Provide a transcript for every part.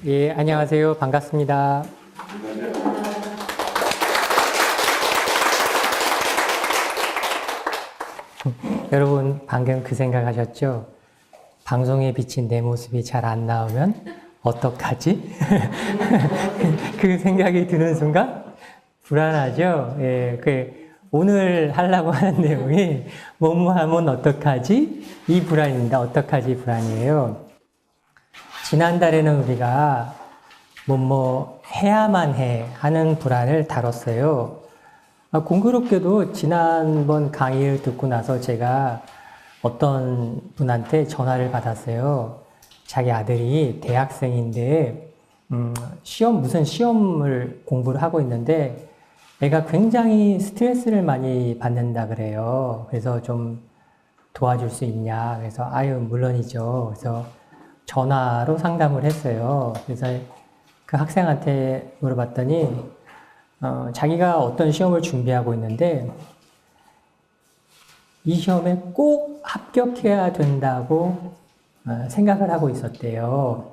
예, 안녕하세요. 반갑습니다. 여러분, 방금 그 생각하셨죠? 방송에 비친 내 모습이 잘 안 나오면 어떡하지? 그 생각이 드는 순간 불안하죠? 예, 오늘 하려고 하는 내용이 뭐뭐 하면 어떡하지? 이 불안입니다. 어떡하지 불안이에요. 지난달에는 우리가 뭐뭐 해야만 해 하는 불안을 다뤘어요. 공교롭게도 지난번 강의를 듣고 나서 제가 어떤 분한테 전화를 받았어요. 자기 아들이 대학생인데 무슨 시험을 공부를 하고 있는데 애가 굉장히 스트레스를 많이 받는다 그래요. 그래서 좀 도와줄 수 있냐? 그래서 아유 물론이죠. 그래서 전화로 상담을 했어요. 그래서 그 학생한테 물어봤더니 자기가 어떤 시험을 준비하고 있는데 이 시험에 꼭 합격해야 된다고 생각을 하고 있었대요.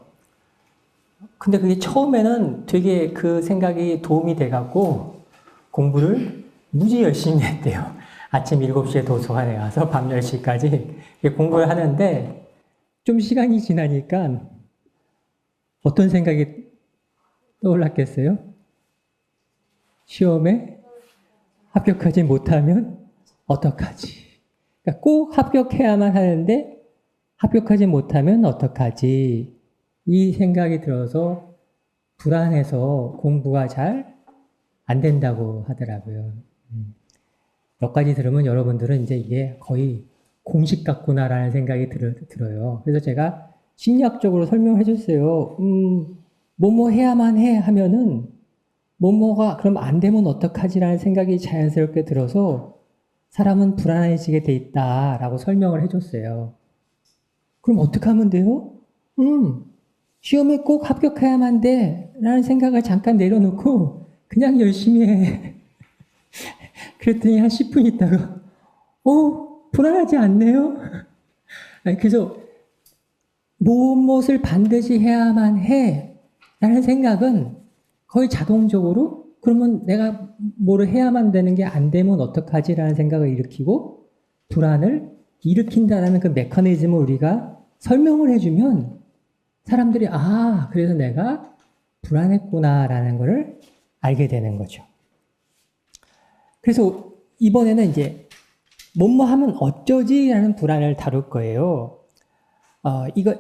근데 그게 처음에는 되게 그 생각이 도움이 돼갖고 공부를 무지 열심히 했대요. 아침 7시에 도서관에 가서 밤 10시까지 공부를 하는데 좀 시간이 지나니까 어떤 생각이 떠올랐겠어요? 시험에 합격하지 못하면 어떡하지? 그러니까 꼭 합격해야만 하는데 합격하지 못하면 어떡하지? 이 생각이 들어서 불안해서 공부가 잘 안 된다고 하더라고요. 몇 가지 들으면 여러분들은 이제 이게 거의 공식 같구나라는 생각이 들어요. 그래서 제가 심리학적으로 설명해 줬어요. 뭐뭐 해야만 해 하면은 뭐뭐가 그럼 안 되면 어떡하지라는 생각이 자연스럽게 들어서 사람은 불안해지게 돼 있다라고 설명을 해줬어요. 그럼 어떻게 하면 돼요? 시험에 꼭 합격해야만 돼 라는 생각을 잠깐 내려놓고 그냥 열심히 해. 그랬더니 한 10분 있다가 불안하지 않네요? 그래서 무엇을 반드시 해야만 해 라는 생각은 거의 자동적으로 그러면 내가 뭐를 해야만 되는 게 안 되면 어떡하지 라는 생각을 일으키고 불안을 일으킨다는 그 메커니즘을 우리가 설명을 해주면 사람들이 그래서 내가 불안했구나 라는 것을 알게 되는 거죠. 그래서 이번에는 이제 뭐뭐 하면 어쩌지 라는 불안을 다룰 거예요.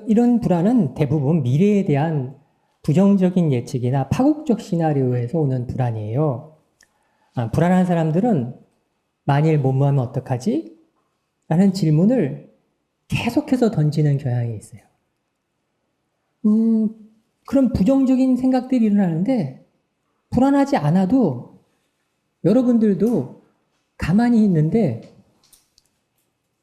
이런 불안은 대부분 미래에 대한 부정적인 예측이나 파국적 시나리오에서 오는 불안이에요. 불안한 사람들은 만일 뭐뭐 하면 어떡하지? 라는 질문을 계속해서 던지는 경향이 있어요. 그런 부정적인 생각들이 일어나는데 불안하지 않아도 여러분들도 가만히 있는데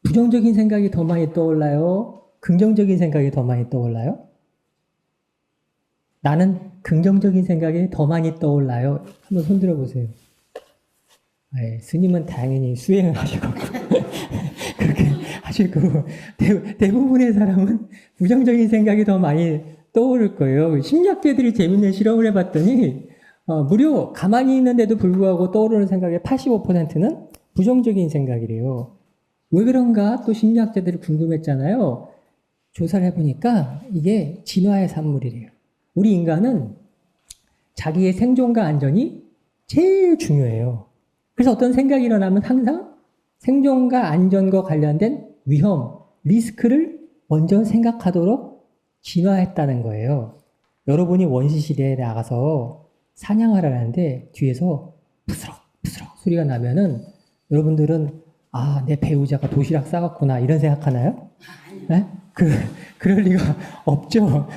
부정적인 생각이 더 많이 떠올라요? 긍정적인 생각이 더 많이 떠올라요? 나는 긍정적인 생각이 더 많이 떠올라요. 한번 손 들어보세요. 스님은 당연히 수행을 하셔갖고 그렇게 하실 거고 대부분의 사람은 부정적인 생각이 더 많이 떠오를 거예요. 심리학자들이 재밌는 실험을 해봤더니 무려 가만히 있는데도 불구하고 떠오르는 생각의 85%는 부정적인 생각이래요. 왜 그런가 또 심리학자들이 궁금했잖아요. 조사를 해보니까 이게 진화의 산물이래요. 우리 인간은 자기의 생존과 안전이 제일 중요해요. 그래서 어떤 생각이 일어나면 항상 생존과 안전과 관련된 위험, 리스크를 먼저 생각하도록 진화했다는 거예요. 여러분이 원시시대에 나가서 사냥을 하는데 뒤에서 부스럭 소리가 나면은 여러분들은 내 배우자가 도시락 싸갔구나 이런 생각하나요? 네? 그럴 리가 없죠.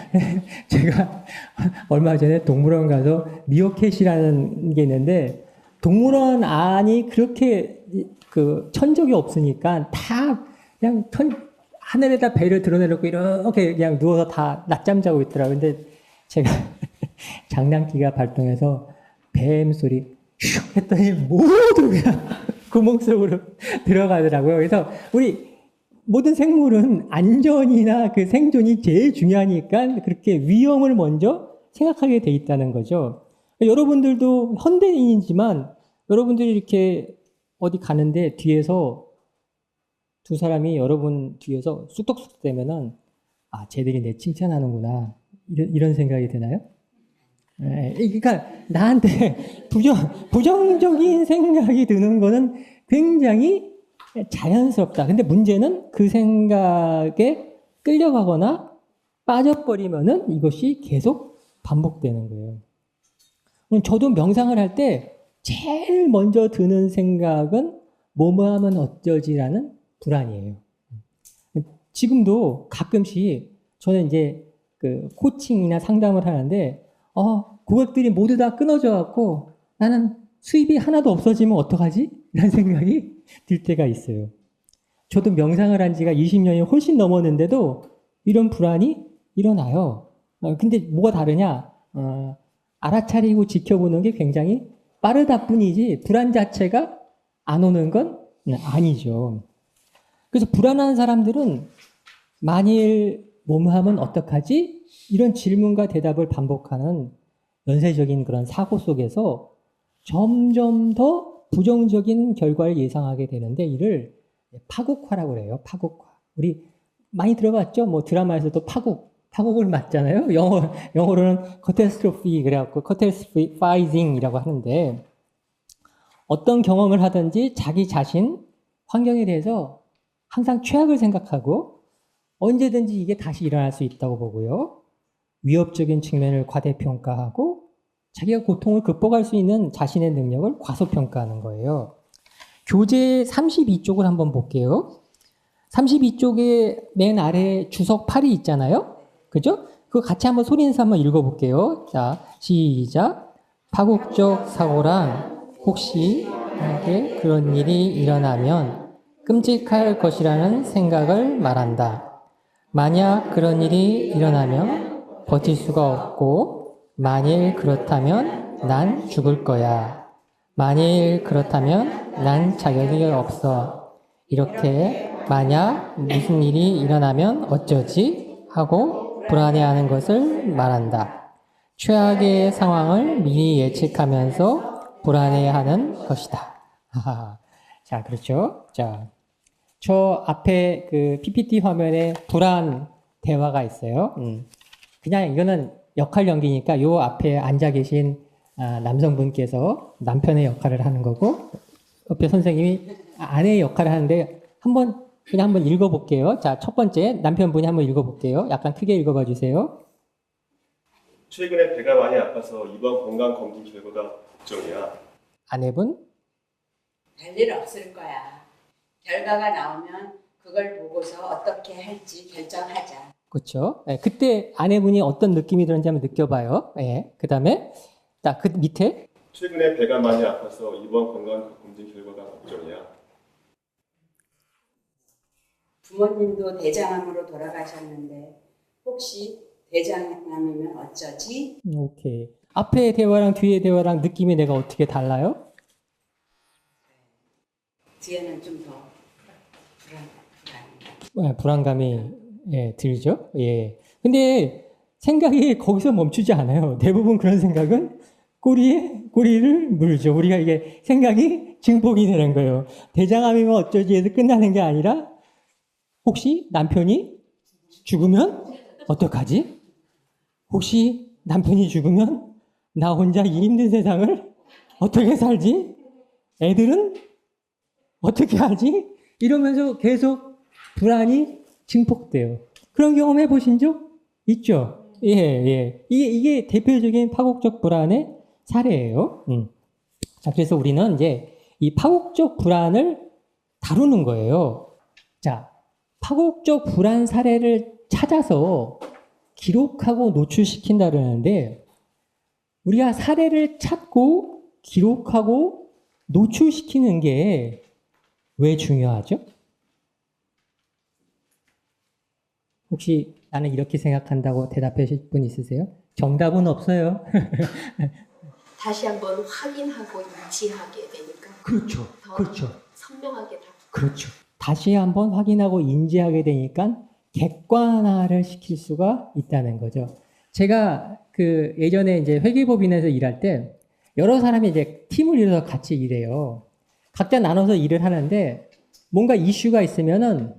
제가 얼마 전에 동물원 가서 미어캣이라는 게 있는데 동물원 안이 그렇게 천적이 없으니까 다 그냥 하늘에다 배를 드러내놓고 이렇게 그냥 누워서 다 낮잠 자고 있더라고요. 근데 제가 장난기가 발동해서 뱀 소리 슉 했더니 모두 그냥 구멍 속으로 들어가더라고요. 그래서 우리 모든 생물은 안전이나 그 생존이 제일 중요하니까 그렇게 위험을 먼저 생각하게 돼 있다는 거죠. 여러분들도 현대인이지만 여러분들이 이렇게 어디 가는데 뒤에서 두 사람이 여러분 뒤에서 쑥덕쑥덕 대면은 아, 쟤들이 내 칭찬하는구나. 이런 생각이 드나요? 그러니까 나한테 부정적인 생각이 드는 거는 굉장히 자연스럽다. 근데 문제는 그 생각에 끌려가거나 빠져버리면은 이것이 계속 반복되는 거예요. 저도 명상을 할 때 제일 먼저 드는 생각은 뭐뭐 하면 어쩌지라는 불안이에요. 지금도 가끔씩 저는 이제 그 코칭이나 상담을 하는데 고객들이 모두 다 끊어져 갖고 나는 수입이 하나도 없어지면 어떡하지? 이런 생각이 들 때가 있어요. 저도 명상을 한 지가 20년이 훨씬 넘었는데도 이런 불안이 일어나요. 근데 뭐가 다르냐? 알아차리고 지켜보는 게 굉장히 빠르다 뿐이지 불안 자체가 안 오는 건 아니죠. 그래서 불안한 사람들은 만일 뭐뭐 하면 어떡하지? 이런 질문과 대답을 반복하는 연쇄적인 그런 사고 속에서 점점 더 부정적인 결과를 예상하게 되는데 이를 파국화라고 그래요. 파국화. 우리 많이 들어봤죠? 뭐 드라마에서도 파국을 맞잖아요. 영어로는 catastrophe 그래갖고 catastrophizing이라고 하는데 어떤 경험을 하든지 자기 자신, 환경에 대해서 항상 최악을 생각하고 언제든지 이게 다시 일어날 수 있다고 보고요. 위협적인 측면을 과대평가하고 자기가 고통을 극복할 수 있는 자신의 능력을 과소평가하는 거예요. 교재 32쪽을 한번 볼게요. 32쪽에 맨 아래 주석 8이 있잖아요. 그죠? 그거 같이 한번 소리 내서 한번 읽어볼게요. 자, 시작. 파국적 사고란 혹시 나에게 그런 일이 일어나면 끔찍할 것이라는 생각을 말한다. 만약 그런 일이 일어나면 버틸 수가 없고 만일 그렇다면 난 죽을 거야. 만일 그렇다면 난 자격이 없어. 이렇게 만약 무슨 일이 일어나면 어쩌지? 하고 불안해하는 것을 말한다. 최악의 상황을 미리 예측하면서 불안해하는 것이다. 자, 그렇죠. 자, 저 앞에 그 PPT 화면에 불안 대화가 있어요. 그냥 이거는 역할 연기니까 요 앞에 앉아 계신 남성분께서 남편의 역할을 하는 거고 옆에 선생님이 아내의 역할을 하는데 그냥 한번 읽어볼게요. 자, 첫 번째 남편분이 한번 읽어볼게요. 약간 크게 읽어봐 주세요. 최근에 배가 많이 아파서 이번 건강검진 결과가 걱정이야. 아내분? 별일 없을 거야. 결과가 나오면 그걸 보고서 어떻게 할지 결정하자. 그렇죠. 네, 그때 아내분이 어떤 느낌이 드는지 한번 느껴봐요. 네, 그 다음에 그 밑에 최근에 배가 많이 아파서 이번 건강검진 결과가 걱정이야. 부모님도 대장암으로 돌아가셨는데 혹시 대장암이면 어쩌지? 오케이. 앞에 대화랑 뒤에 대화랑 느낌이 내가 어떻게 달라요? 뒤에는 좀 더 불안감이 들죠. 예. 근데 생각이 거기서 멈추지 않아요. 대부분 그런 생각은 꼬리를 물죠. 우리가 이게 생각이 증폭이 되는 거예요. 대장암이면 어쩌지 해서 끝나는 게 아니라 혹시 남편이 죽으면 어떡하지? 혹시 남편이 죽으면 나 혼자 이 힘든 세상을 어떻게 살지? 애들은 어떻게 하지? 이러면서 계속 불안이 증폭돼요. 그런 경험 해보신 적 있죠? 예. 이게 대표적인 파국적 불안의 사례예요. 자, 그래서 우리는 이제 이 파국적 불안을 다루는 거예요. 자, 파국적 불안 사례를 찾아서 기록하고 노출시킨다 그러는데 우리가 사례를 찾고 기록하고 노출시키는 게 왜 중요하죠? 혹시 나는 이렇게 생각한다고 대답하실 분 있으세요? 정답은 없어요. 다시 한번 확인하고 인지하게 되니까 그렇죠. 그렇죠. 선명하게 다. 그렇죠. 다시 한번 확인하고 인지하게 되니까 객관화를 시킬 수가 있다는 거죠. 제가 그 예전에 이제 회계법인에서 일할 때 여러 사람이 이제 팀을 이뤄서 같이 일해요. 각자 나눠서 일을 하는데 뭔가 이슈가 있으면은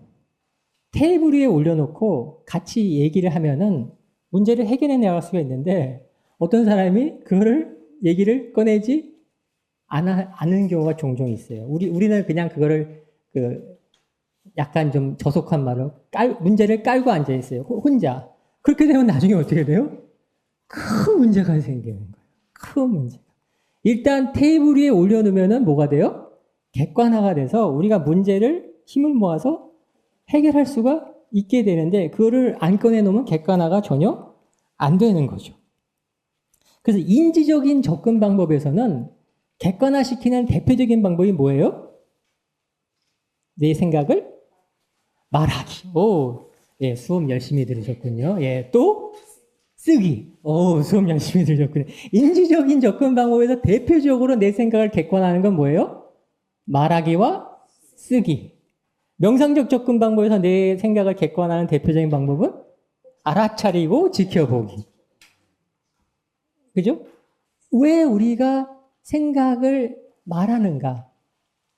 테이블 위에 올려놓고 같이 얘기를 하면은 문제를 해결해 나갈 수가 있는데 어떤 사람이 그거를 얘기를 꺼내지 않은 경우가 종종 있어요. 우리는 그냥 그거를 약간 좀 저속한 말로 문제를 깔고 앉아 있어요. 혼자. 그렇게 되면 나중에 어떻게 돼요? 큰 문제가 생기는 거예요. 큰 문제. 일단 테이블 위에 올려놓으면은 뭐가 돼요? 객관화가 돼서 우리가 문제를 힘을 모아서 해결할 수가 있게 되는데 그거를 안 꺼내놓으면 객관화가 전혀 안 되는 거죠. 그래서 인지적인 접근 방법에서는 객관화시키는 대표적인 방법이 뭐예요? 내 생각을 말하기. 오, 예, 수업 열심히 들으셨군요. 예, 또 쓰기. 오, 수업 열심히 들으셨군요. 인지적인 접근 방법에서 대표적으로 내 생각을 객관화하는 건 뭐예요? 말하기와 쓰기. 명상적 접근 방법에서 내 생각을 객관화하는 대표적인 방법은 알아차리고 지켜보기. 그죠? 왜 우리가 생각을 말하는가?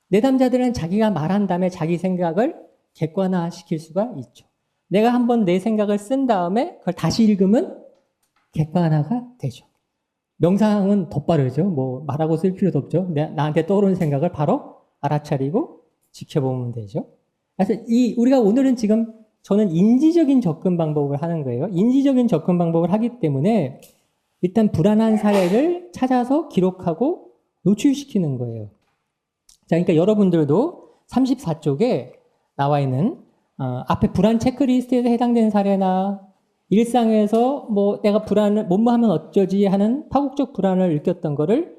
내담자들은 자기가 말한 다음에 자기 생각을 객관화시킬 수가 있죠. 내가 한번 내 생각을 쓴 다음에 그걸 다시 읽으면 객관화가 되죠. 명상은 더 빠르죠. 뭐 말하고 쓸 필요도 없죠. 나한테 떠오르는 생각을 바로 알아차리고 지켜보면 되죠. 그래서 우리가 오늘은 지금 저는 인지적인 접근 방법을 하는 거예요. 인지적인 접근 방법을 하기 때문에 일단 불안한 사례를 찾아서 기록하고 노출시키는 거예요. 자, 그러니까 여러분들도 34쪽에 나와 있는 앞에 불안 체크리스트에서 해당되는 사례나 일상에서 뭐 내가 불안을 뭐뭐 하면 어쩌지 하는 파국적 불안을 느꼈던 거를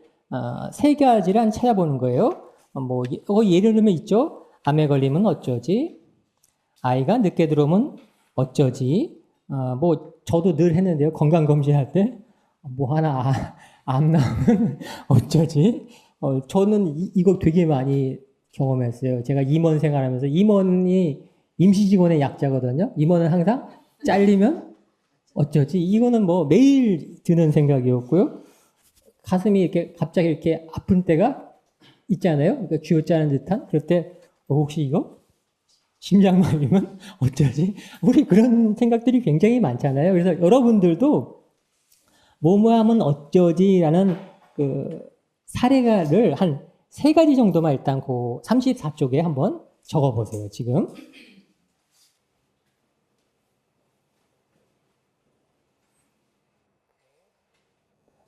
세 가지를 한 찾아보는 거예요. 뭐 예를 들면 있죠. 암에 걸리면 어쩌지? 아이가 늦게 들어오면 어쩌지? 뭐 저도 늘 했는데요. 건강 검진할 때 뭐 하나 암 나오면 어쩌지? 저는 이거 되게 많이 경험했어요. 제가 임원 생활하면서 임원이 임시직원의 약자거든요. 임원은 항상 잘리면 어쩌지? 이거는 뭐 매일 드는 생각이었고요. 가슴이 이렇게 갑자기 이렇게 아픈 때가 있잖아요. 그러니까 쥐어짜는 듯한. 그럴 때 혹시 이거 심장마비면 어쩌지? 우리 그런 생각들이 굉장히 많잖아요. 그래서 여러분들도 뭐뭐 하면 어쩌지라는 그 사례를 한 3가지 정도만 일단 그 34쪽에 한번 적어보세요. 지금.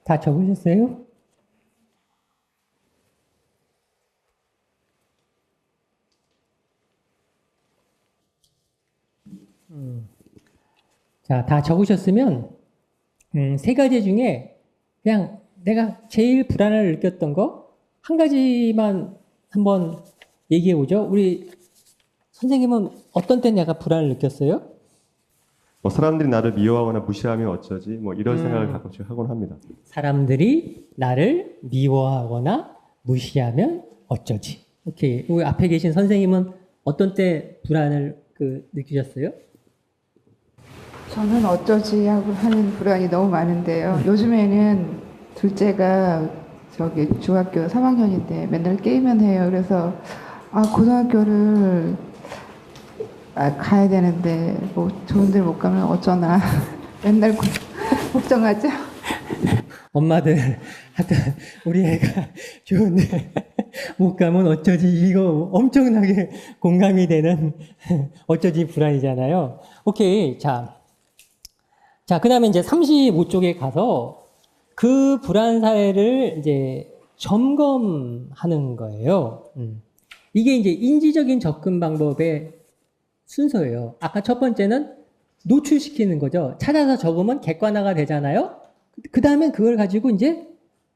다 적으셨어요? 자, 다 적으셨으면 3가지 중에 그냥 내가 제일 불안을 느꼈던 거 한 가지만 한번 얘기해 보죠. 우리 선생님은 어떤 때 내가 불안을 느꼈어요? 뭐 사람들이 나를 미워하거나 무시하면 어쩌지? 뭐 이런 생각을 가끔씩 하곤 합니다. 사람들이 나를 미워하거나 무시하면 어쩌지? 오케이. 우리 앞에 계신 선생님은 어떤 때 불안을 느끼셨어요? 저는 어쩌지 하고 하는 불안이 너무 많은데요. 요즘에는 둘째가 중학교 3학년인데 맨날 게임만 해요. 그래서 고등학교를 가야 되는데 뭐 좋은 데를 못 가면 어쩌나 맨날 걱정하죠. 엄마들 하여튼 우리 애가 좋은데 못 가면 어쩌지 이거 엄청나게 공감이 되는 어쩌지 불안이잖아요. 오케이. 자, 그 다음에 이제 35쪽에 가서 그 불안 사례를 이제 점검하는 거예요. 이게 이제 인지적인 접근 방법의 순서예요. 아까 첫 번째는 노출시키는 거죠. 찾아서 적으면 객관화가 되잖아요. 그 다음에 그걸 가지고 이제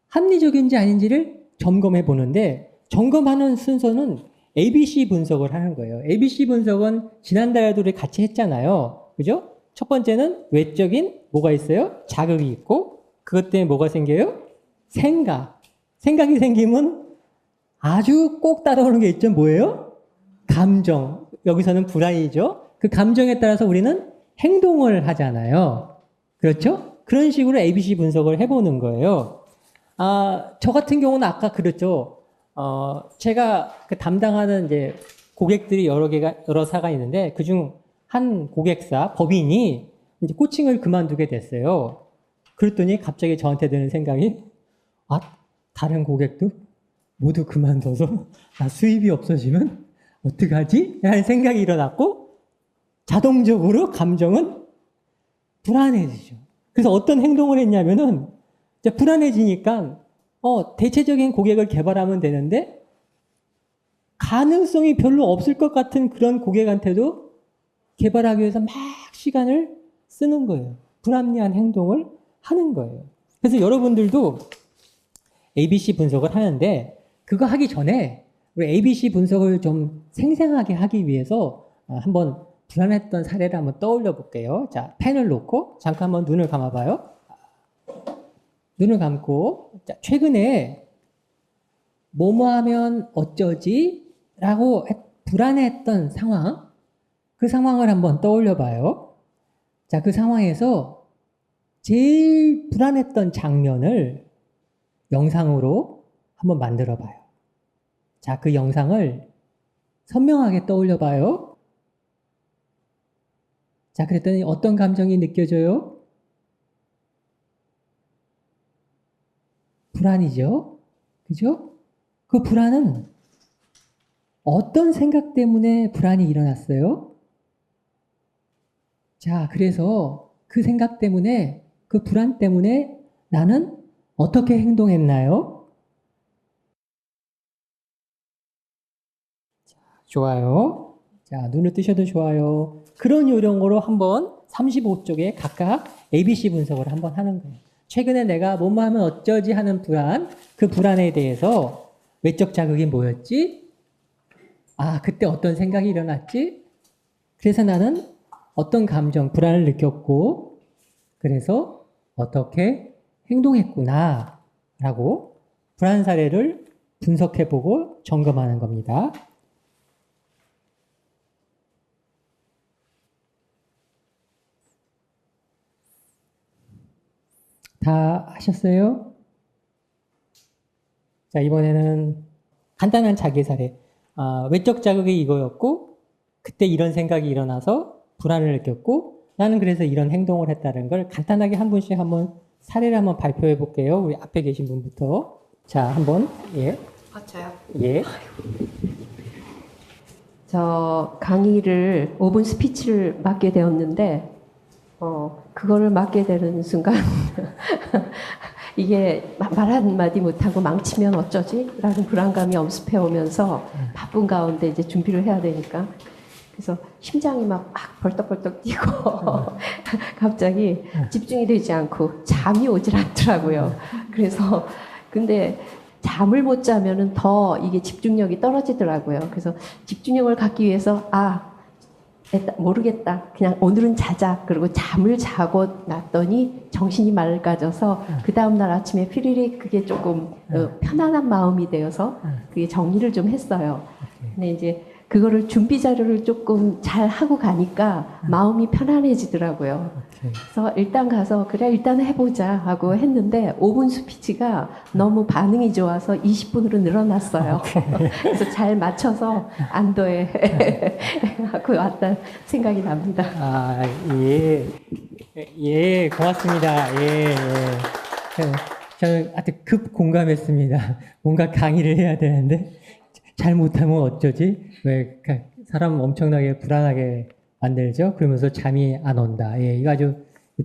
합리적인지 아닌지를 점검해 보는데 점검하는 순서는 ABC 분석을 하는 거예요. ABC 분석은 지난달에도 우리 같이 했잖아요. 그죠? 첫 번째는 외적인 뭐가 있어요? 자극이 있고 그것 때문에 뭐가 생겨요? 생각이 생기면 아주 꼭 따라오는 게 있죠. 뭐예요? 감정. 여기서는 불안이죠. 그 감정에 따라서 우리는 행동을 하잖아요. 그렇죠? 그런 식으로 ABC 분석을 해보는 거예요. 저 같은 경우는 아까 그랬죠. 제가 그 담당하는 이제 고객들이 여러 사가 있는데 그중 한 고객사, 법인이 이제 코칭을 그만두게 됐어요. 그랬더니 갑자기 저한테 드는 생각이, 다른 고객도 모두 그만둬서 수입이 없어지면 어떡하지? 라는 생각이 일어났고, 자동적으로 감정은 불안해지죠. 그래서 어떤 행동을 했냐면은, 이제 불안해지니까, 대체적인 고객을 개발하면 되는데, 가능성이 별로 없을 것 같은 그런 고객한테도 개발하기 위해서 막 시간을 쓰는 거예요. 불합리한 행동을 하는 거예요. 그래서 여러분들도 ABC 분석을 하는데, 그거 하기 전에 우리 ABC 분석을 좀 생생하게 하기 위해서 한번 불안했던 사례를 한번 떠올려 볼게요. 자, 펜을 놓고 잠깐 한번 눈을 감아봐요. 눈을 감고, 자, 최근에 뭐뭐 하면 어쩌지? 라고 불안했던 상황, 그 상황을 한번 떠올려 봐요. 자, 그 상황에서 제일 불안했던 장면을 영상으로 한번 만들어 봐요. 자, 그 영상을 선명하게 떠올려 봐요. 자, 그랬더니 어떤 감정이 느껴져요? 불안이죠? 그죠? 그 불안은 어떤 생각 때문에 불안이 일어났어요? 자, 그래서 그 생각 때문에, 그 불안 때문에 나는 어떻게 행동했나요? 자, 좋아요. 자, 눈을 뜨셔도 좋아요. 그런 요령으로 한번 35쪽에 각각 ABC 분석을 한번 하는 거예요. 최근에 내가 뭐뭐 하면 어쩌지 하는 불안, 그 불안에 대해서 외적 자극이 뭐였지? 그때 어떤 생각이 일어났지? 그래서 나는 어떤 감정, 불안을 느꼈고, 그래서 어떻게 행동했구나, 라고 불안 사례를 분석해보고 점검하는 겁니다. 다 하셨어요? 자, 이번에는 간단한 자기 사례. 외적 자극이 이거였고, 그때 이런 생각이 일어나서 불안을 느꼈고, 나는 그래서 이런 행동을 했다는 걸 간단하게 한 분씩 한번 사례를 한번 발표해 볼게요. 우리 앞에 계신 분부터. 자, 한번, 예. 저요? 예. 저 강의를 5분 스피치를 맡게 되었는데 그거를 맡게 되는 순간 이게 말 한마디 못하고 망치면 어쩌지? 라는 불안감이 엄습해 오면서 바쁜 가운데 이제 준비를 해야 되니까 그래서 심장이 막 벌떡벌떡 뛰고 갑자기 집중이 되지 않고 잠이 오질 않더라고요. 그래서 근데 잠을 못 자면은 더 이게 집중력이 떨어지더라고요. 그래서 집중력을 갖기 위해서 모르겠다. 그냥 오늘은 자자. 그리고 잠을 자고 났더니 정신이 맑아져서 그 다음날 아침에 피리릭 그게 조금 편안한 마음이 되어서 그게 정리를 좀 했어요. 근데 이제 그거를 준비 자료를 조금 잘 하고 가니까 마음이 편안해지더라고요. 그래서 일단 가서 그래 일단 해보자 하고 했는데 5분 스피치가 너무 반응이 좋아서 20분으로 늘어났어요. 그래서 잘 맞춰서 안도에 하고 왔다는 생각이 납니다. 예. 예, 고맙습니다. 예. 저는 하여튼 급 공감했습니다. 뭔가 강의를 해야 되는데 잘못하면 어쩌지? 왜 사람 엄청나게 불안하게 만들죠? 그러면서 잠이 안 온다. 예, 이거 아주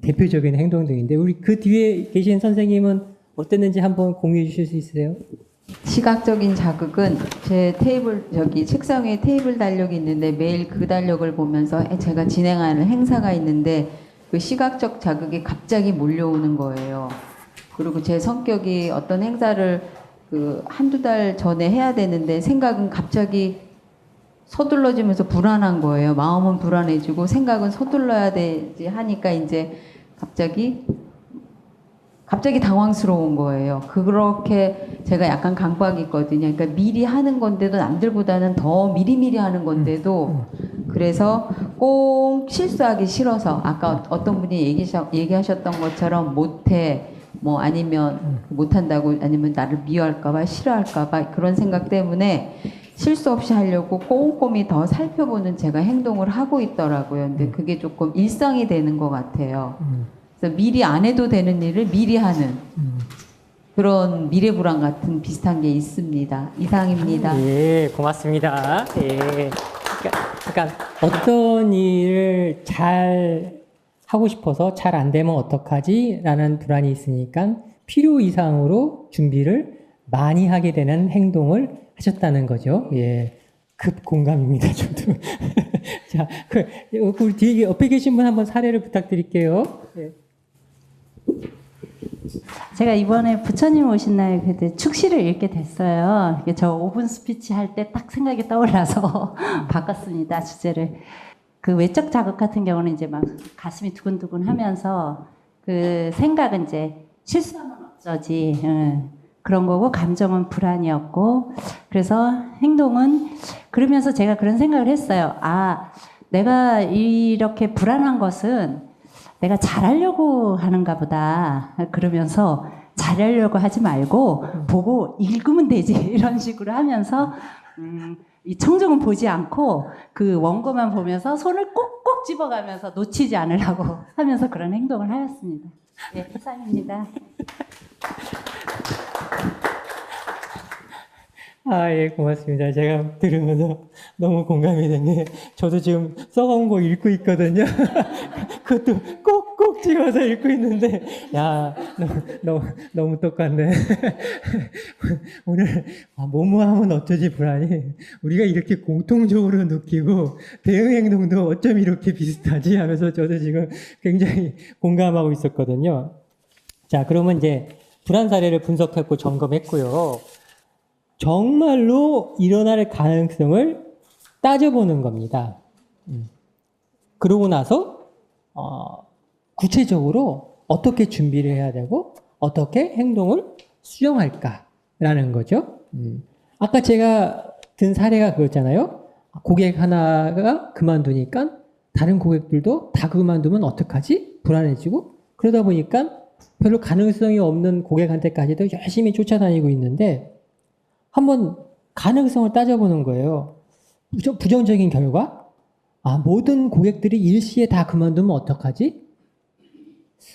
대표적인 행동들인데 우리 그 뒤에 계신 선생님은 어땠는지 한번 공유해 주실 수 있으세요? 시각적인 자극은 제 책상 위에 테이블 달력이 있는데 매일 그 달력을 보면서 제가 진행하는 행사가 있는데 그 시각적 자극이 갑자기 몰려오는 거예요. 그리고 제 성격이 어떤 행사를 한두 달 전에 해야 되는데 생각은 갑자기 서둘러지면서 불안한 거예요. 마음은 불안해지고 생각은 서둘러야 되지 하니까 이제 갑자기 당황스러운 거예요. 그렇게 제가 약간 강박이 있거든요. 그러니까 미리 하는 건데도 남들보다는 더 미리미리 하는 건데도 그래서 꼭 실수하기 싫어서 아까 어떤 분이 얘기하셨던 것처럼 못해 뭐 아니면 못한다고 아니면 나를 미워할까봐 싫어할까봐 그런 생각 때문에 실수 없이 하려고 꼼꼼히 더 살펴보는 제가 행동을 하고 있더라고요. 근데 그게 조금 일상이 되는 것 같아요. 그래서 미리 안 해도 되는 일을 미리 하는 그런 미래불안 같은 비슷한 게 있습니다. 이상입니다. 예, 고맙습니다. 예. 그러니까 어떤 일을 잘 하고 싶어서 잘 안 되면 어떡하지? 라는 불안이 있으니까 필요 이상으로 준비를 많이 하게 되는 행동을 하셨다는 거죠. 예. 급 공감입니다, 저도. 자, 우리 뒤에 옆에 계신 분 한번 사례를 부탁드릴게요. 예. 제가 이번에 부처님 오신 날 그때 축시를 읽게 됐어요. 이게 저 5분 스피치 할 때 딱 생각이 떠올라서 바꿨습니다, 주제를. 그 외적 자극 같은 경우는 이제 막 가슴이 두근두근 하면서 그 생각은 이제 실수하면 어쩌지. 그런 거고 감정은 불안이었고 그래서 행동은 그러면서 제가 그런 생각을 했어요. 아, 내가 이렇게 불안한 것은 내가 잘하려고 하는가 보다. 그러면서 잘하려고 하지 말고 보고 읽으면 되지. 이런 식으로 하면서 이 청정은 보지 않고 그 원고만 보면서 손을 꼭꼭 집어가면서 놓치지 않으려고 하면서 그런 행동을 하였습니다. 네, 이상입니다. 아, 예, 고맙습니다. 제가 들으면서 너무 공감이 된 게, 저도 지금 써온 거 읽고 있거든요. 그것도 꼭꼭 집어서 읽고 있는데, 야, 너무 똑같네. 오늘, 뭐뭐하면 어쩌지 불안이, 우리가 이렇게 공통적으로 느끼고, 대응 행동도 어쩜 이렇게 비슷하지? 하면서 저도 지금 굉장히 공감하고 있었거든요. 자, 그러면 이제 불안 사례를 분석했고 점검했고요. 정말로 일어날 가능성을 따져보는 겁니다. 그러고 나서 구체적으로 어떻게 준비를 해야 되고 어떻게 행동을 수정할까라는 거죠. 아까 제가 든 사례가 그거잖아요. 고객 하나가 그만두니까 다른 고객들도 다 그만두면 어떡하지? 불안해지고 그러다 보니까 별로 가능성이 없는 고객한테까지도 열심히 쫓아다니고 있는데 한번 가능성을 따져보는 거예요. 부정적인 결과? 모든 고객들이 일시에 다 그만두면 어떡하지?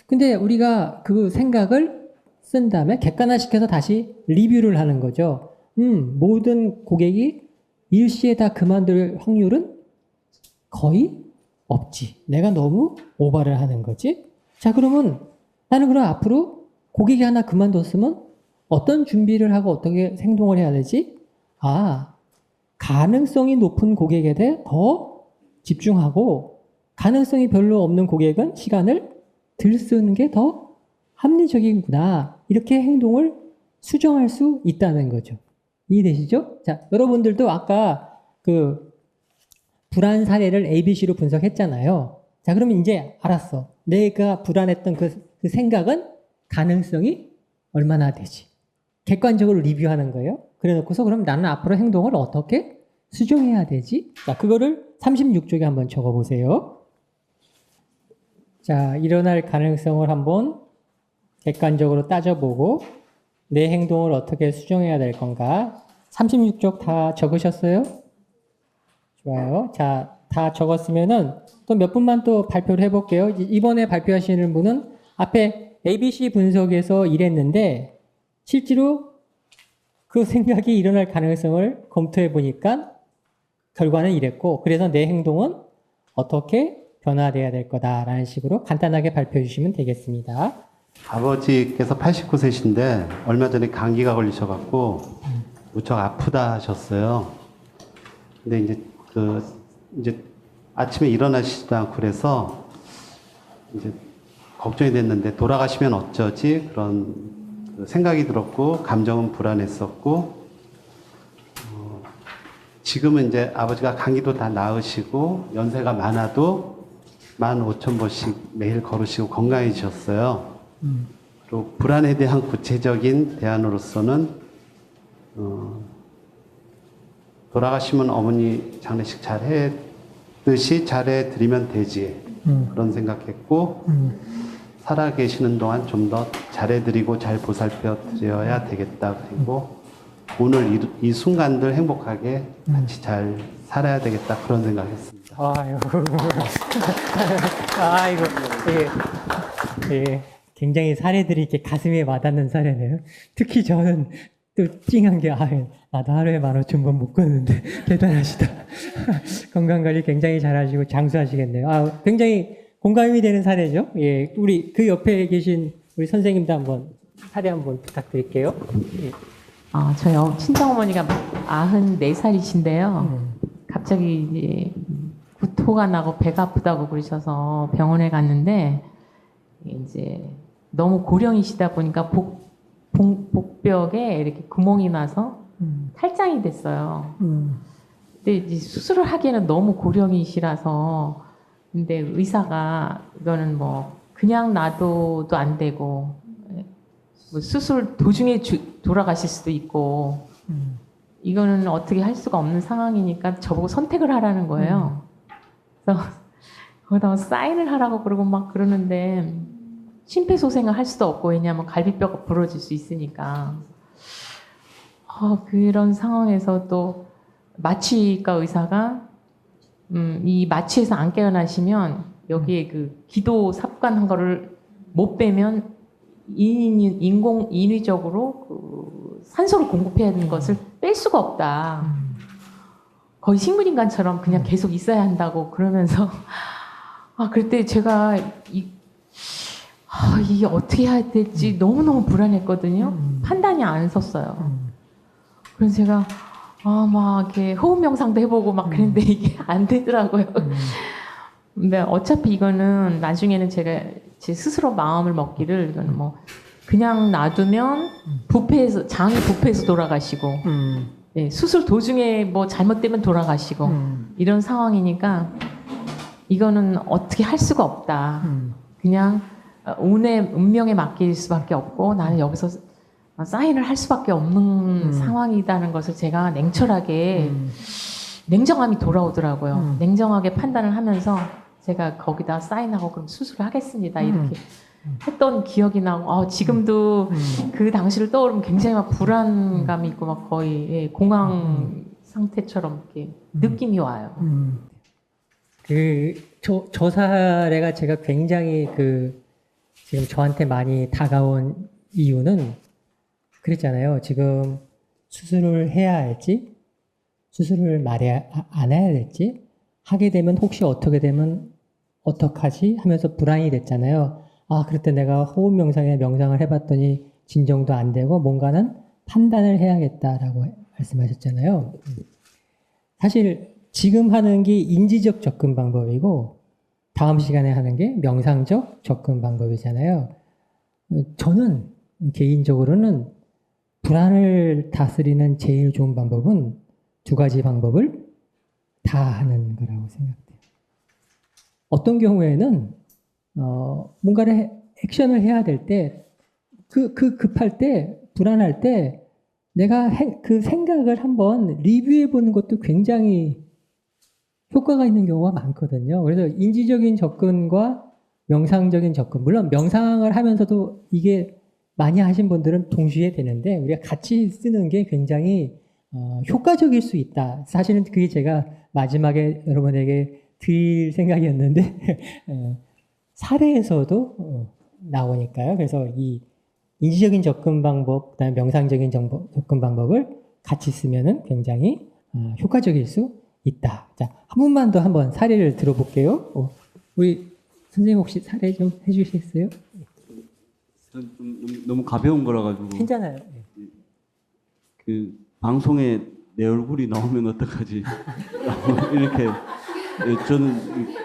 근데 우리가 그 생각을 쓴 다음에 객관화시켜서 다시 리뷰를 하는 거죠. 모든 고객이 일시에 다 그만둘 확률은 거의 없지. 내가 너무 오버를 하는 거지. 자, 그러면 나는 그럼 앞으로 고객이 하나 그만뒀으면 어떤 준비를 하고 어떻게 행동을 해야 되지? 가능성이 높은 고객에 대해 더 집중하고 가능성이 별로 없는 고객은 시간을 덜 쓰는 게 더 합리적이구나. 이렇게 행동을 수정할 수 있다는 거죠. 이해되시죠? 자, 여러분들도 아까 그 불안 사례를 ABC로 분석했잖아요. 자, 그러면 이제 알았어. 내가 불안했던 그 생각은 가능성이 얼마나 되지? 객관적으로 리뷰하는 거예요. 그래 놓고서 그럼 나는 앞으로 행동을 어떻게 수정해야 되지? 자, 그거를 36쪽에 한번 적어 보세요. 자, 일어날 가능성을 한번 객관적으로 따져보고 내 행동을 어떻게 수정해야 될 건가? 36쪽 다 적으셨어요? 좋아요. 자, 다 적었으면은 또 몇 분만 또 발표를 해볼게요. 이번에 발표하시는 분은 앞에 ABC 분석에서 일했는데 실제로 그 생각이 일어날 가능성을 검토해 보니까 결과는 이랬고 그래서 내 행동은 어떻게 변화돼야 될 거다라는 식으로 간단하게 발표해 주시면 되겠습니다. 아버지께서 89세신데 얼마 전에 감기가 걸리셔갖고 무척 아프다 하셨어요. 근데 이제 아침에 일어나시지도 않고 그래서 이제 걱정이 됐는데 돌아가시면 어쩌지? 그런 생각이 들었고 감정은 불안했었고 지금은 이제 아버지가 감기도 다 나으시고 연세가 많아도 15,000보씩 매일 걸으시고 건강해지셨어요. 그리고 불안에 대한 구체적인 대안으로서는 돌아가시면 어머니 장례식 잘 듯이 잘해드리면 되지. 그런 생각했고, 살아 계시는 동안 좀 더 잘해드리고 잘 보살펴 드려야 되겠다. 그리고 오늘 이 순간들 행복하게 같이 잘 살아야 되겠다. 그런 생각했습니다. 아이고. 아이고. 예. 예. 굉장히 사례들이 이렇게 가슴에 와닿는 사례네요. 특히 저는 또 찡한 게, 나도 하루에 15,000번 못 걷는데, 대단하시다. 건강관리 굉장히 잘하시고 장수하시겠네요. 굉장히 공감이 되는 사례죠. 예. 우리 그 옆에 계신 우리 선생님도 한번 사례 한번 부탁드릴게요. 예. 저희 친정어머니가 94살이신데요. 갑자기 이제 구토가 나고 배가 아프다고 그러셔서 병원에 갔는데 이제 너무 고령이시다 보니까 복벽에 이렇게 구멍이 나서 탈장이 됐어요. 근데 이제 수술을 하기에는 너무 고령이시라서 근데 의사가 이거는 뭐 그냥 놔둬도 안 되고 뭐 수술 도중에 돌아가실 수도 있고 이거는 어떻게 할 수가 없는 상황이니까 저보고 선택을 하라는 거예요. 그래서 거기다가 사인을 하라고 그러고 막 그러는데 심폐소생을 할 수도 없고 왜냐하면 갈비뼈가 부러질 수 있으니까 그런 상황에서 또 마취과 의사가 이 마취에서 안 깨어나시면 여기에 그 기도 삽관한 거를 못 빼면 인위적으로 그 산소를 공급해야 하는 것을 뺄 수가 없다. 거의 식물인간처럼 그냥 계속 있어야 한다고 그러면서 그때 제가 이게 어떻게 해야 될지 너무너무 불안했거든요. 판단이 안 섰어요. 그래서 제가 막 이렇게 호흡 명상도 해보고 막 그랬는데 이게 안 되더라고요. 근데 어차피 이거는 나중에는 제가 제 스스로 마음을 먹기를 이거는 뭐 그냥 놔두면 장이 부패해서 돌아가시고 예, 수술 도중에 뭐 잘못되면 돌아가시고 이런 상황이니까 이거는 어떻게 할 수가 없다. 그냥 운명에 맡길 수밖에 없고 나는 여기서 사인을 할 수밖에 없는 상황이라는 것을 제가 냉철하게 냉정함이 돌아오더라고요. 냉정하게 판단을 하면서 제가 거기다 사인하고 그럼 수술을 하겠습니다. 이렇게 했던 기억이 나고 지금도 그 당시를 떠오르면 굉장히 막 불안감이 있고 막 거의 공황 상태처럼 이렇게 느낌이 와요. 저 사례가 제가 굉장히 지금 저한테 많이 다가온 이유는 그랬잖아요. 지금 수술을 해야 할지, 수술을 말해야 안 해야 될지, 하게 되면 혹시 어떻게 되면 어떡하지? 하면서 불안이 됐잖아요. 그럴 때 내가 호흡 명상에 명상을 해봤더니 진정도 안 되고 뭔가는 판단을 해야겠다라고 말씀하셨잖아요. 사실 지금 하는 게 인지적 접근 방법이고 다음 시간에 하는 게 명상적 접근 방법이잖아요. 저는 개인적으로는 불안을 다스리는 제일 좋은 방법은 2가지 방법을 다 하는 거라고 생각돼요. 어떤 경우에는 뭔가를 액션을 해야 될 때 급할 때 불안할 때 내가 그 생각을 한번 리뷰해 보는 것도 굉장히 효과가 있는 경우가 많거든요. 그래서 인지적인 접근과 명상적인 접근, 물론 명상을 하면서도 이게 많이 하신 분들은 동시에 되는데 우리가 같이 쓰는 게 굉장히 효과적일 수 있다. 사실은 그게 제가 마지막에 여러분에게 드릴 생각이었는데 사례에서도 나오니까요. 그래서 이 인지적인 접근 방법, 그다음에 명상적인 접근 방법을 같이 쓰면은 굉장히 효과적일 수 있다. 자, 한 분만 더 한번 사례를 들어볼게요. 우리 선생님 혹시 사례 좀 해주시겠어요? 너무 가벼운 거라 가지고. 괜찮아요. 그 방송에 내 얼굴이 나오면 어떡하지? 이렇게 저는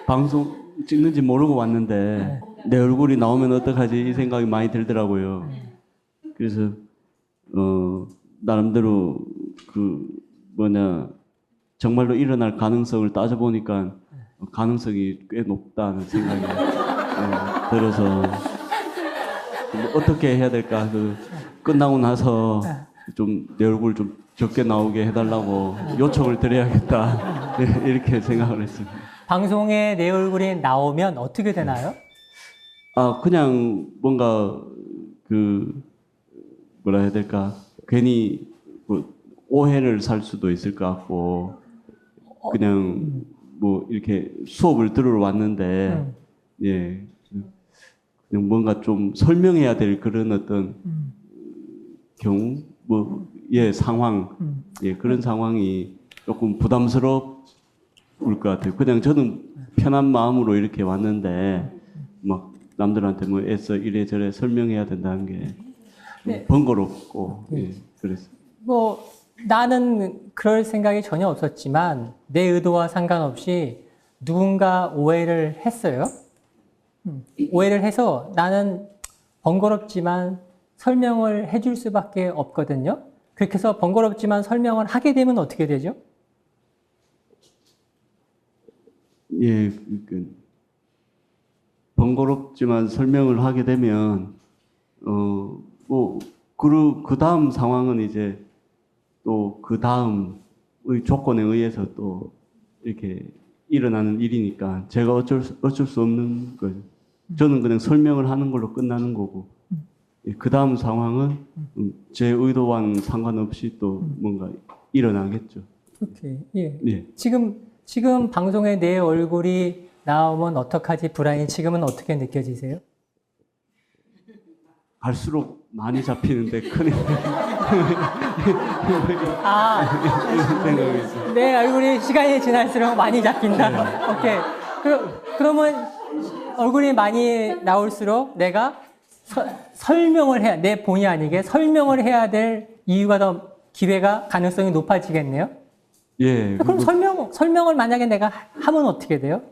방송 찍는지 모르고 왔는데 내 얼굴이 나오면 어떡하지? 이 생각이 많이 들더라고요. 그래서 나름대로 정말로 일어날 가능성을 따져보니까 가능성이 꽤 높다는 생각이 들어서 어떻게 해야 될까? 끝나고 나서 좀 내 얼굴 좀 적게 나오게 해달라고 요청을 드려야겠다 이렇게 생각을 했습니다. 방송에 내 얼굴이 나오면 어떻게 되나요? 그냥 뭔가 뭐라 해야 될까? 괜히 뭐 오해를 살 수도 있을 것 같고 그냥 뭐 이렇게 수업을 들으러 왔는데 예. 그냥 뭔가 좀 설명해야 될 그런 어떤 경우 상황 그런 상황이 조금 부담스러울 것 같아요. 그냥 저는 편한 마음으로 이렇게 왔는데 막 남들한테 뭐 애써 이래저래 설명해야 된다는 게 좀 번거롭고 그래서 뭐 나는 그럴 생각이 전혀 없었지만 내 의도와 상관없이 누군가 오해를 했어요. 오해를 해서 나는 번거롭지만 설명을 해줄 수밖에 없거든요. 그렇게 해서 번거롭지만 설명을 하게 되면 어떻게 되죠? 예, 번거롭지만 설명을 하게 되면 그 다음 상황은 이제 또 그 다음의 조건에 의해서 또 이렇게 일어나는 일이니까 제가 어쩔 수 없는 거예요. 저는 그냥 설명을 하는 걸로 끝나는 거고 그 다음 상황은 제 의도와는 상관없이 또 뭔가 일어나겠죠. 오케이. 예. 지금 방송에 내 얼굴이 나오면 어떡하지 불안이 지금은 어떻게 느껴지세요? 갈수록 많이 잡히는데 큰일. 내 얼굴이 시간이 지날수록 많이 잡힌다. 오케이. 그러면 얼굴이 많이 나올수록 내가 설명을 해야, 내 본의 아니게 설명을 해야 될 이유가 더 기회가 가능성이 높아지겠네요. 예. 그럼 설명을 만약에 내가 하면 어떻게 돼요?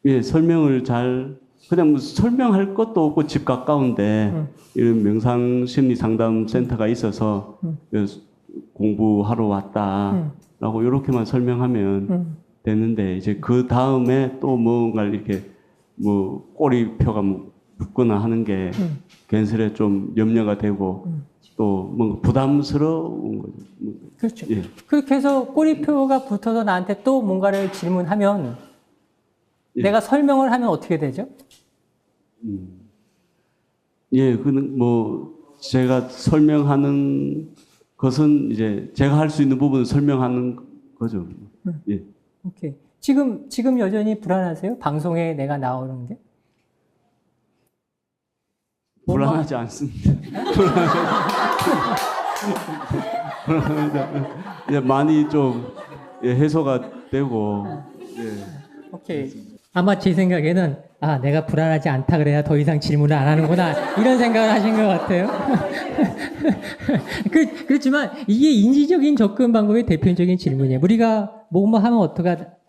예, 설명을 그냥 뭐 설명할 것도 없고 집 가까운데 이런 명상심리상담센터가 있어서 공부하러 왔다라고 이렇게만 설명하면 되는데 이제 그 다음에 또 뭔가 이렇게 뭐 꼬리표가 붙거나 하는 게 괜스레 좀 염려가 되고 또 뭔가 부담스러운 거죠. 그렇죠. 예. 그렇게 해서 꼬리표가 붙어서 나한테 또 뭔가를 질문하면 내가 설명을 하면 어떻게 되죠? 예, 제가 설명하는 것은 이제 제가 할 수 있는 부분을 설명하는 거죠. 예. 오케이. 지금 여전히 불안하세요? 방송에 내가 나오는 게? 불안하지 않습니다. 이제 많이 좀 해소가 되고. 예. 오케이. 아마 제 생각에는 내가 불안하지 않다 그래야 더 이상 질문을 안 하는구나 이런 생각을 하신 것 같아요. 그렇지만 이게 인지적인 접근 방법의 대표적인 질문이에요. 우리가 뭐뭐 하면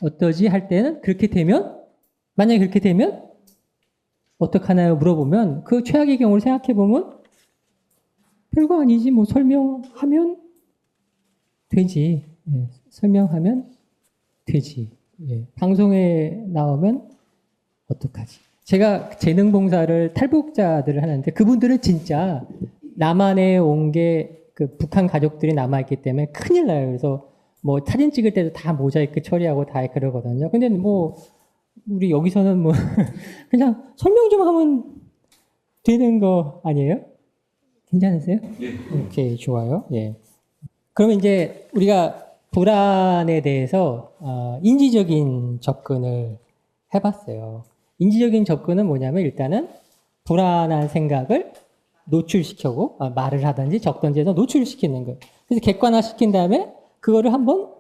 어떠지 할 때는 만약에 그렇게 되면 어떡하나요? 물어보면 그 최악의 경우를 생각해 보면 별거 아니지 뭐 설명하면 되지. 예, 설명하면 되지. 예, 방송에 나오면 어떡하지? 제가 재능봉사를 탈북자들을 하는데 그분들은 진짜 남한에 온 게 그 북한 가족들이 남아있기 때문에 큰일 나요. 그래서 뭐 사진 찍을 때도 다 모자이크 처리하고 다 그러거든요. 근데 뭐 우리 여기서는 뭐 그냥 설명 좀 하면 되는 거 아니에요? 괜찮으세요? 예. 오케이, 좋아요. 예. 그러면 이제 우리가 불안에 대해서 인지적인 접근을 해봤어요. 인지적인 접근은 뭐냐면 일단은 불안한 생각을 노출시키고 말을 하든지 적든지 해서 노출시키는 거예요. 그래서 객관화시킨 다음에 그거를 한번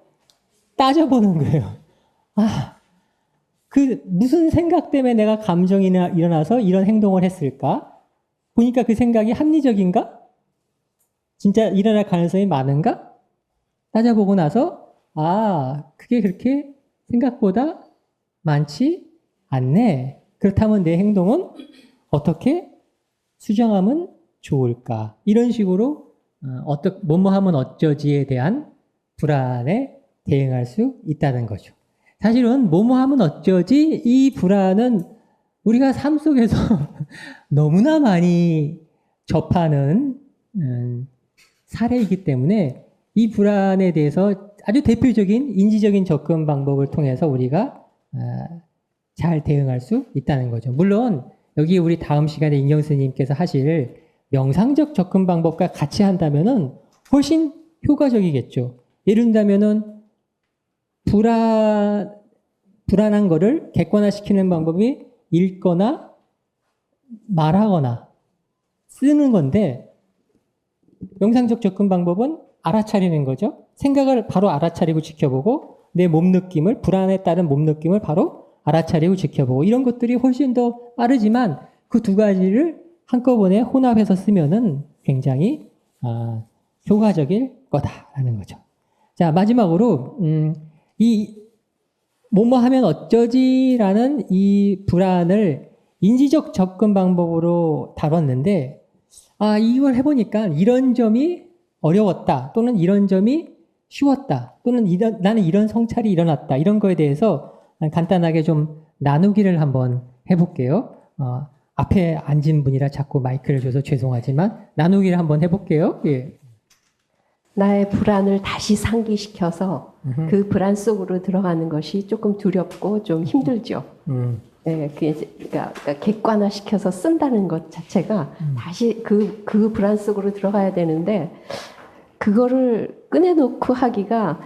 따져보는 거예요. 무슨 생각 때문에 내가 감정이 일어나서 이런 행동을 했을까? 보니까 그 생각이 합리적인가? 진짜 일어날 가능성이 많은가? 따져보고 나서 그게 그렇게 생각보다 많지 않네. 그렇다면 내 행동은 어떻게 수정하면 좋을까? 이런 식으로 뭐뭐 하면 어쩌지에 대한 불안에 대응할 수 있다는 거죠. 사실은 뭐뭐 하면 어쩌지? 이 불안은 우리가 삶 속에서 너무나 많이 접하는 사례이기 때문에 이 불안에 대해서 아주 대표적인 인지적인 접근 방법을 통해서 우리가 잘 대응할 수 있다는 거죠. 물론 여기 우리 다음 시간에 인경 스님께서 하실 명상적 접근 방법과 같이 한다면은 훨씬 효과적이겠죠. 예를 든다면은 불안한 거를 객관화시키는 방법이 읽거나 말하거나 쓰는 건데, 명상적 접근 방법은 알아차리는 거죠. 생각을 바로 알아차리고 지켜보고, 내 몸 느낌을, 불안에 따른 몸 느낌을 바로 알아차리고 지켜보고, 이런 것들이 훨씬 더 빠르지만 그 두 가지를 한꺼번에 혼합해서 쓰면은 굉장히 효과적일 거다라는 거죠. 자, 마지막으로 이 뭐뭐 하면 어쩌지라는 이 불안을 인지적 접근 방법으로 다뤘는데, 이걸 해보니까 이런 점이 어려웠다, 또는 이런 점이 쉬웠다, 또는 나는 이런 성찰이 일어났다, 이런 거에 대해서 간단하게 좀 나누기를 한번 해볼게요. 앞에 앉은 분이라 자꾸 마이크를 줘서 죄송하지만 나누기를 한번 해볼게요. 예. 나의 불안을 다시 상기시켜서 그 불안 속으로 들어가는 것이 조금 두렵고 좀 힘들죠. 네, 그러니까 객관화시켜서 쓴다는 것 자체가 다시 그 불안 속으로 들어가야 되는데, 그거를 꺼내놓고 하기가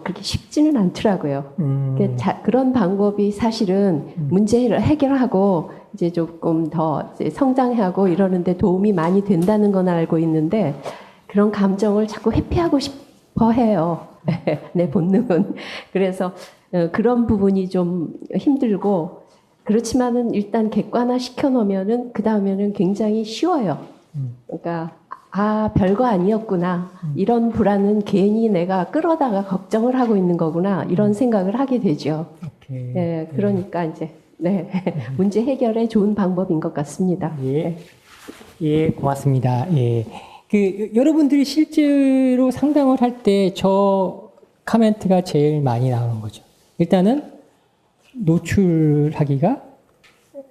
그렇게 쉽지는 않더라고요. 그런 방법이 사실은 문제를 해결하고 이제 조금 더 이제 성장하고 이러는데 도움이 많이 된다는 건 알고 있는데, 그런 감정을 자꾸 회피하고 싶어 해요. 내 본능은. 그래서 그런 부분이 좀 힘들고, 그렇지만은 일단 객관화 시켜놓으면은 그 다음에는 굉장히 쉬워요. 그러니까 별거 아니었구나. 이런 불안은 괜히 내가 끌어다가 걱정을 하고 있는 거구나. 이런 생각을 하게 되죠. 네, 그러니까 이제 문제 해결에 좋은 방법인 것 같습니다. 예, 예, 고맙습니다. 예. 여러분들이 실제로 상담을 할 때 저 코멘트가 제일 많이 나오는 거죠. 일단은 노출하기가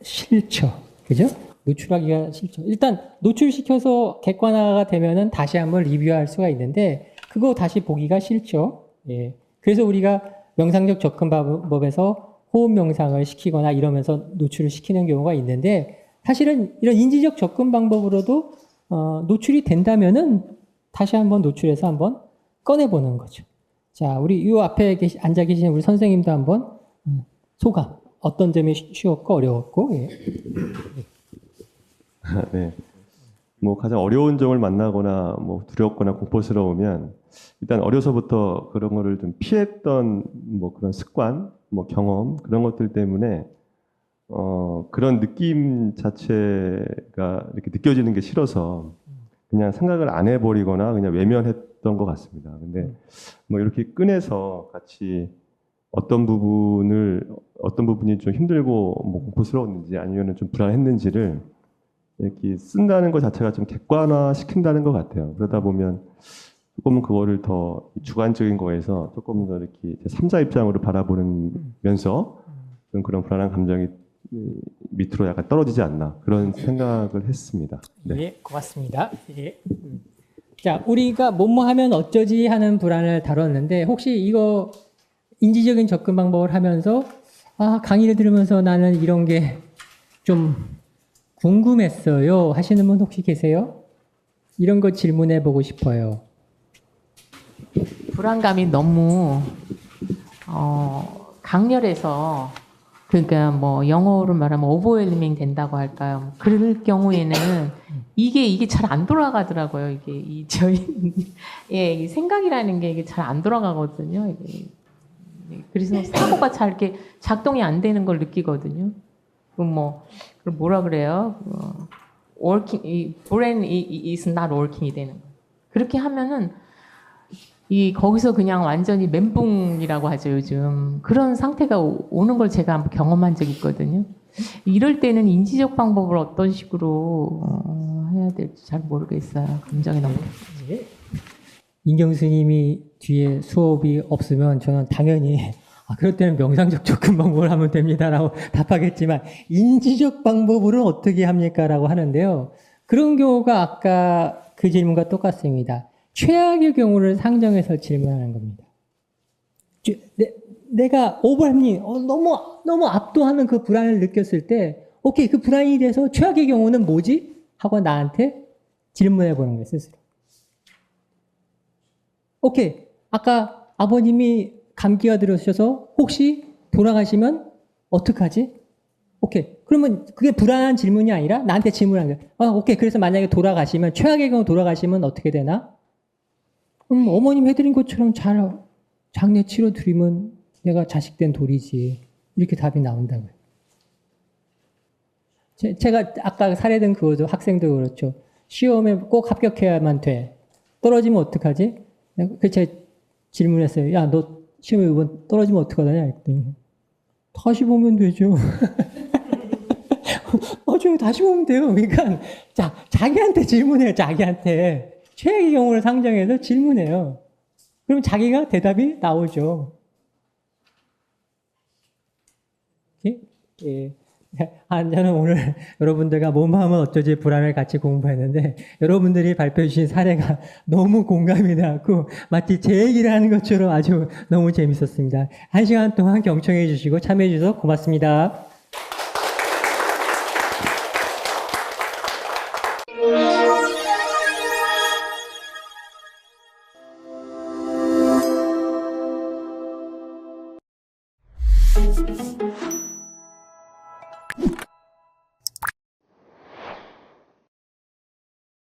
싫죠. 그죠? 노출하기가 싫죠. 일단 노출시켜서 객관화가 되면은 다시 한번 리뷰할 수가 있는데, 그거 다시 보기가 싫죠. 예. 그래서 우리가 명상적 접근 방법에서 호흡 명상을 시키거나 이러면서 노출을 시키는 경우가 있는데, 사실은 이런 인지적 접근 방법으로도 노출이 된다면은 다시 한번 노출해서 한번 꺼내보는 거죠. 자, 우리 이 앞에 앉아 계신 우리 선생님도 한번 소감, 어떤 점이 쉬웠고 어려웠고. 예. 네. 뭐 가장 어려운 점을 만나거나 뭐 두렵거나 공포스러우면 일단 어려서부터 그런 거를 좀 피했던 뭐 그런 습관, 뭐 경험, 그런 것들 때문에 그런 느낌 자체가 이렇게 느껴지는 게 싫어서 그냥 생각을 안 해버리거나 그냥 외면했던 것 같습니다. 근데 뭐 이렇게 꺼내서 같이 어떤 부분이 좀 힘들고 뭐 공포스러웠는지 아니면 좀 불안했는지를 이렇게 쓴다는 것 자체가 좀 객관화 시킨다는 것 같아요. 그러다 보면 조금 그거를 더 주관적인 거에서 조금 더 이렇게 삼자 입장으로 바라보면서 그런 불안한 감정이 밑으로 약간 떨어지지 않나, 그런 생각을 했습니다. 네. 예, 고맙습니다. 예. 자, 우리가 뭐뭐 하면 어쩌지 하는 불안을 다뤘는데, 혹시 이거 인지적인 접근 방법을 하면서 강의를 들으면서 나는 이런 게 좀 궁금했어요 하시는 분 혹시 계세요? 이런 거 질문해 보고 싶어요. 불안감이 너무 강렬해서, 그러니까 뭐 영어로 말하면 오버웰밍 된다고 할까요? 그럴 경우에는 이게 잘 안 돌아가더라고요. 이게 이 생각이라는 게 이게 잘 안 돌아가거든요. 그래서 사고가 잘 이렇게 작동이 안 되는 걸 느끼거든요. 그럼 뭐라 그래요? brain is not working이 되는 거예요. 그렇게 하면은 거기서 그냥 완전히 멘붕이라고 하죠, 요즘. 그런 상태가 오는 걸 제가 한번 경험한 적이 있거든요. 이럴 때는 인지적 방법을 어떤 식으로 해야 될지 잘 모르겠어요. 감정이 너무. 인경 스님이 뒤에 수업이 없으면 저는 당연히 그럴 때는 명상적 접근 방법을 하면 됩니다라고 답하겠지만, 인지적 방법으로 어떻게 합니까? 라고 하는데요. 그런 경우가 아까 그 질문과 똑같습니다. 최악의 경우를 상정해서 질문하는 겁니다. 내가 오버햄이 너무 압도하는 그 불안을 느꼈을 때, 오케이, 그 불안이 돼서 최악의 경우는 뭐지? 하고 나한테 질문해 보는 거예요, 스스로. 오케이, 아까 아버님이 감기가 들으셔서 혹시 돌아가시면 어떡하지? 오케이, 그러면 그게 불안한 질문이 아니라 나한테 질문하는 거예요. 오케이, 그래서 만약에 돌아가시면, 최악의 경우 돌아가시면 어떻게 되나? 어머님 해드린 것처럼 잘 장례 치러 드리면 내가 자식된 도리지. 이렇게 답이 나온다고요. 제가 아까 사례된 그거죠. 학생도 그렇죠. 시험에 꼭 합격해야만 돼. 떨어지면 어떡하지? 제가 질문했어요. 야, 너 시험에 이번 떨어지면 어떡하냐? 했더니 다시 보면 되죠. 저 다시 보면 돼요. 그러니까 자기한테 질문해요. 자기한테. 최악의 경우를 상정해서 질문해요. 그럼 자기가 대답이 나오죠. 예. 저는 오늘 여러분들과 몸 하면 어쩌지 불안을 같이 공부했는데 여러분들이 발표해 주신 사례가 너무 공감이 되고 마치 제 얘기를 하는 것처럼 아주 너무 재밌었습니다. 1시간 동안 경청해 주시고 참여해 주셔서 고맙습니다.